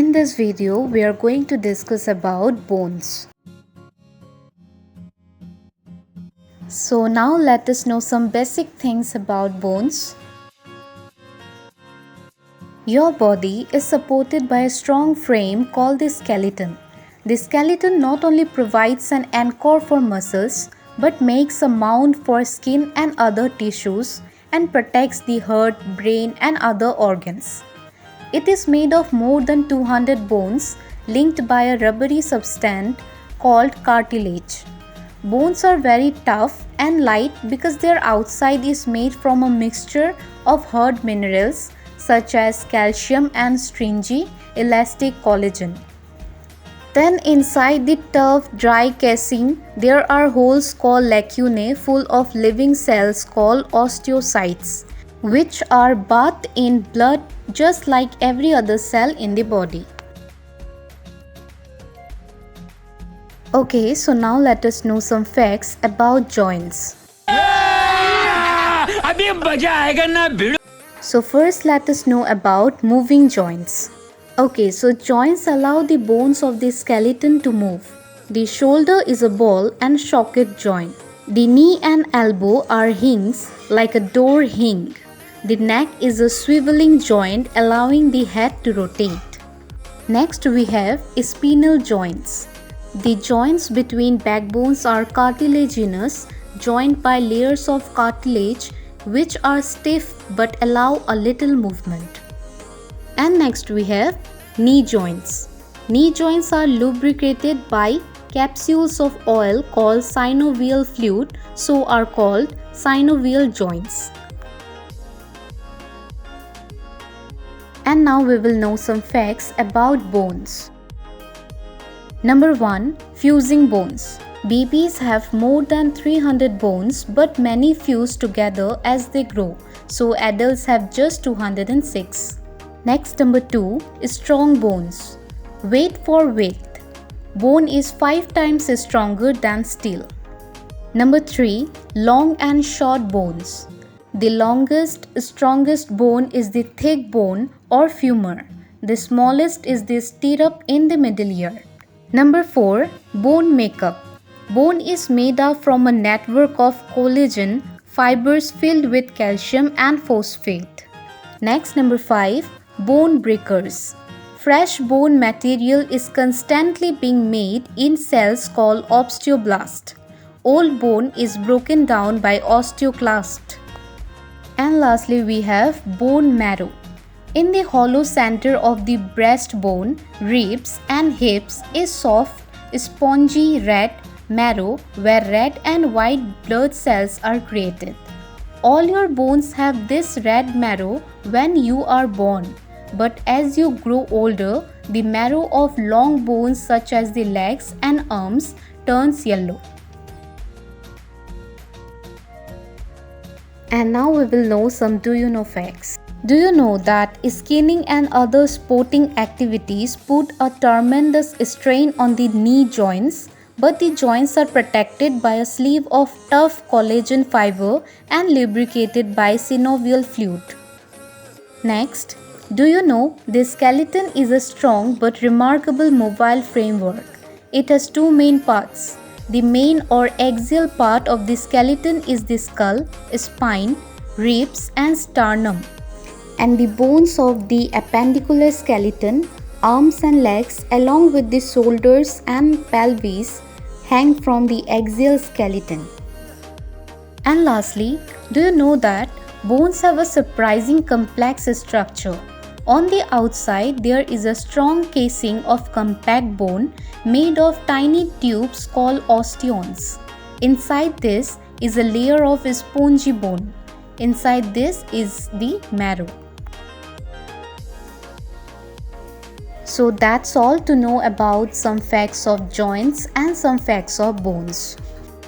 In this video, we are going to discuss about bones. So now let us know some basic things about bones. Your body is supported by a strong frame called the skeleton. The skeleton not only provides an anchor for muscles but makes a mound for skin and other tissues and protects the heart, brain and other organs. It is made of more than 200 bones linked by a rubbery substance called cartilage. Bones are very tough and light because their outside is made from a mixture of hard minerals such as calcium and stringy, elastic collagen. Then inside the tough, dry casing, there are holes called lacunae full of living cells called osteocytes, which are bathed in blood just like every other cell in the body. Okay, so now let us know some facts about joints. So first let us know about moving joints. Okay, so joints allow the bones of the skeleton to move. The shoulder is a ball and socket joint. The knee and elbow are hinges like a door hinge. The neck is a swiveling joint allowing the head to rotate. Next we have spinal joints. The joints between backbones are cartilaginous, joined by layers of cartilage which are stiff but allow a little movement. And next we have knee joints. Knee joints are lubricated by capsules of oil called synovial fluid, so are called synovial joints. And now we will know some facts about bones. Number 1. Fusing bones. Babies have more than 300 bones but many fuse together as they grow, so adults have just 206. Next, number 2 is strong bones. Weight for width. Bone is 5 times stronger than steel. Number 3. Long and short bones. The longest, strongest bone is the thick bone or femur. The smallest is the stirrup in the middle ear. Number 4. Bone makeup. Bone is made up from a network of collagen fibers filled with calcium and phosphate. Next, number 5. Bone breakers. Fresh bone material is constantly being made in cells called osteoblast. Old bone is broken down by osteoclast. And lastly, we have bone marrow. In the hollow center of the breastbone, ribs and hips is soft, spongy red marrow where red and white blood cells are created. All your bones have this red marrow when you are born, but as you grow older, the marrow of long bones such as the legs and arms turns yellow. And now we will know some do you know facts. Do you know that skiing and other sporting activities put a tremendous strain on the knee joints, but the joints are protected by a sleeve of tough collagen fiber and lubricated by synovial fluid. Next, do you know the skeleton is a strong but remarkable mobile framework? It has two main parts. The main or axial part of the skeleton is the skull, spine, ribs and sternum. And the bones of the appendicular skeleton, arms and legs along with the shoulders and pelvis hang from the axial skeleton. And lastly, do you know that bones have a surprising complex structure? On the outside, there is a strong casing of compact bone made of tiny tubes called osteons. Inside this is a layer of spongy bone. Inside this is the marrow. So that's all to know about some facts of joints and some facts of bones.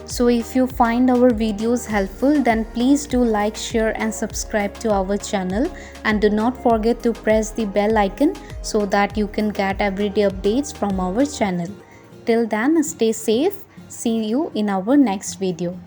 So if you find our videos helpful, then please do like, share and subscribe to our channel, and do not forget to press the bell icon so that you can get everyday updates from our channel. Till then, stay safe. See you in our next video.